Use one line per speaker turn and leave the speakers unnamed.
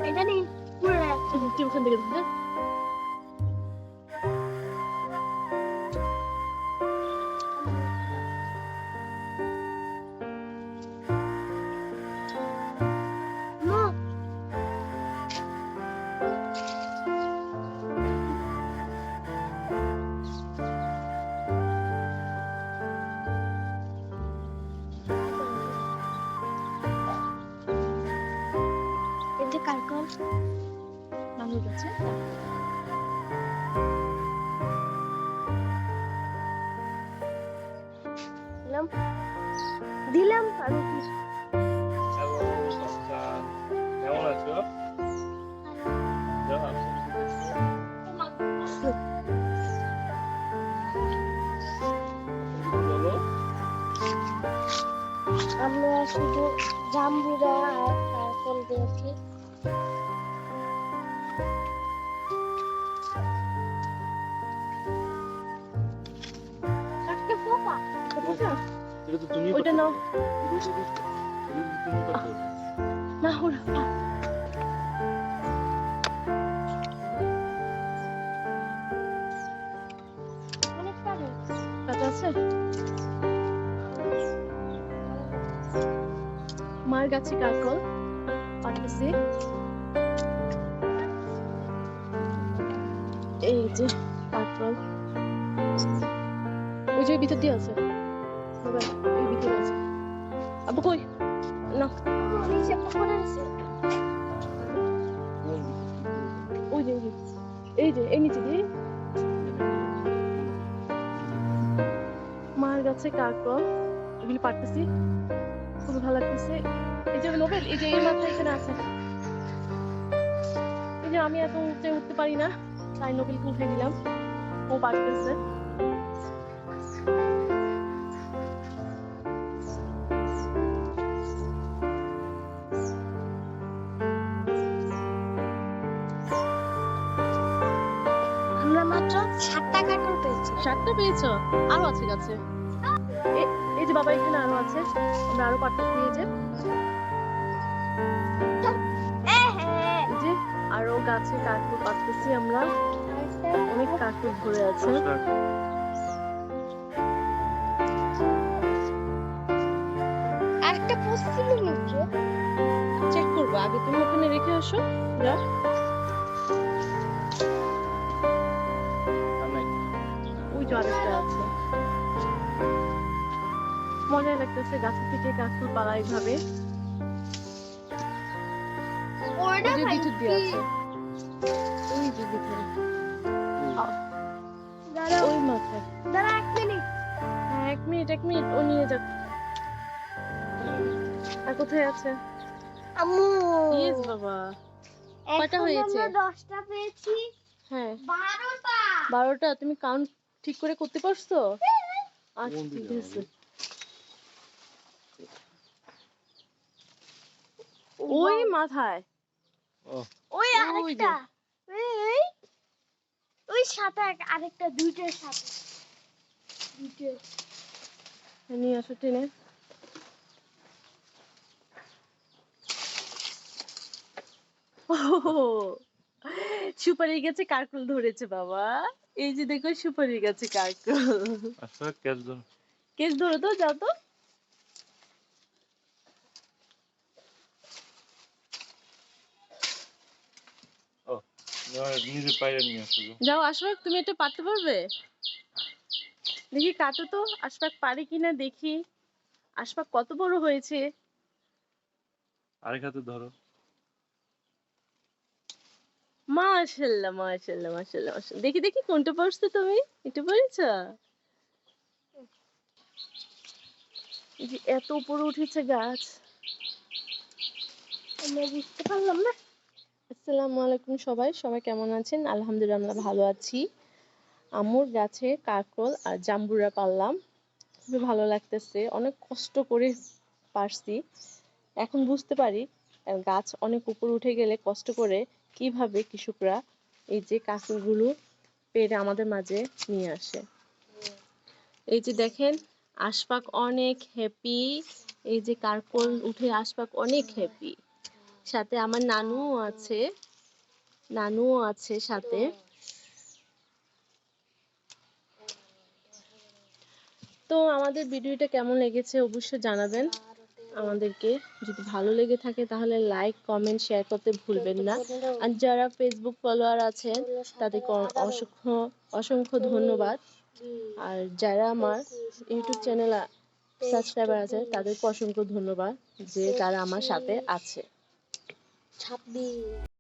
এটা নেই পুরো
তুই ওখান থেকে ধর।
মা এই যে কারকল
নানুর কাছে
দিলাম দিলাম আমি কি
হ্যালো বাচ্চা, কেমন আছো? যাও, আসলে কি দেখছো? বলো।
আমরা শুধু জাম্বুরা আর কারকল দিয়েছি একটা পোকা
এটা তো তুমি
ওইটা নাও
তুমি করতে
না ওরা
অনেক পাবে
কাটা আছে মার গাছে কারকল পাঠাচ্ছি এই যে কারকল ওই যে ভিতর দিয়ে আছে বাবা এই ভিতরে আছে আবু কই না
নিচে পোকা আছে
ওই যে এই যে এই নিচে দিয়ে মার গাছে কারকল এগুলি পারতেছি খুবই ভালো লাগতেছে এই যে নোবেল এই যে এই মাথা এখানে আছে এই যে আমি এত উঠতে উঠতে পারি না তাই নোবেলকে উঠে দিলাম ও পারতেছে
আমরা মাত্র 7টা কারকল পেয়েছি
7টা পেয়েছো আরো আছে গাছে এই যে বাবা এখানে আরো আছে আমরা আরো পারতেছি এই যে এই যে আরো গাছে কারকল পারতেছি আমরা অনেক কারকল ধরে আছে
আরেকটা পশ্চিম নিচে
চেক করবো আগে তুমি ওখানে রেখে আসো যাও ওই যে আরেকটা আছে মজা লাগতেছে গাছ থেকে কাকড় পালা এইভাবে
ওটা
ওই যে ভিতর দিয়ে আছে ওই যে ভিতরে
দাঁড়াও
ওই মাথায়
দাঁড়া 1 মিনিট
হ্যাঁ 1 মিনিট ও নিয়ে যাক আর কোথায় আছে
আম্মু
ইয়েস বাবা কয়টা হয়েছে?
আমরা 10টা পেয়েছি
হ্যাঁ
12টা
12টা তুমি কাউন্ট ঠিক করে করতে পারছো আচ্ছা ঠিক আছে ওই মাথায়
ওই আরেকটা এই ওই সাথে আরেকটা দুইটার সাথে দুইটা
নিয়ে আসো টেনে সুপারি গাছে কারকুল ধরেছে বাবা এই যে দেখো সুপারি গাছে কারকুল
আচ্ছা কেস দাও
কেস ধরো তো যাও তো
ও নিজে পাইরে নিয়ে আসো
যাও আশফাক তুমি এটা পারতে পারবে দেখি কাটো তো আশফাক পারে কিনা দেখি আশফাক কত বড় হয়েছে
আরেক হাতে ধরো
মাশাআল্লাহ মাশাআল্লাহ মাশাআল্লাহ মাশাআল্লাহ দেখি দেখি কোনটা পারছো তুমি এটা পেরেছো এই যে এত উপরে উঠেছে গাছ
আমরা বুঝতে পারলাম না
আসসালামু আলাইকুম সবাই সবাই কেমন আছেন আলহামদুলিল্লাহ আমরা ভালো আছি আমুর গাছে কাকরোল আর জাম্বুরা পারলাম খুবই ভালো লাগতেছে অনেক কষ্ট করে পারছি এখন বুঝতে পারি গাছ অনেক উপরে উঠে গেলে কষ্ট করে কিভাবে কৃষকরা এই যে কাকরোলগুলো পেড়ে আমাদের মাঝে নিয়ে আসে এই যে দেখেন আশফাক অনেক হ্যাপি এই যে কাকরোল উঠে আশফাক অনেক হ্যাপি সাথে আমার নানুও আছে, নানুও আছে সাথে। তো আমাদের ভিডিওটা কেমন লেগেছে অবশ্যই জানাবেন আমাদেরকে। যদি ভালো লেগে থাকে তাহলে লাইক কমেন্ট শেয়ার করতে ভুলবেন না। আর যারা ফেসবুক ফলোয়ার আছেন তাদেরকে অসংখ্য অসংখ্য ধন্যবাদ। আর যারা আমার ইউটিউব চ্যানেল সাবস্ক্রাইবার আছে তাদেরকে অসংখ্য ধন্যবাদ যে তারা আমার সাথে আছে।
26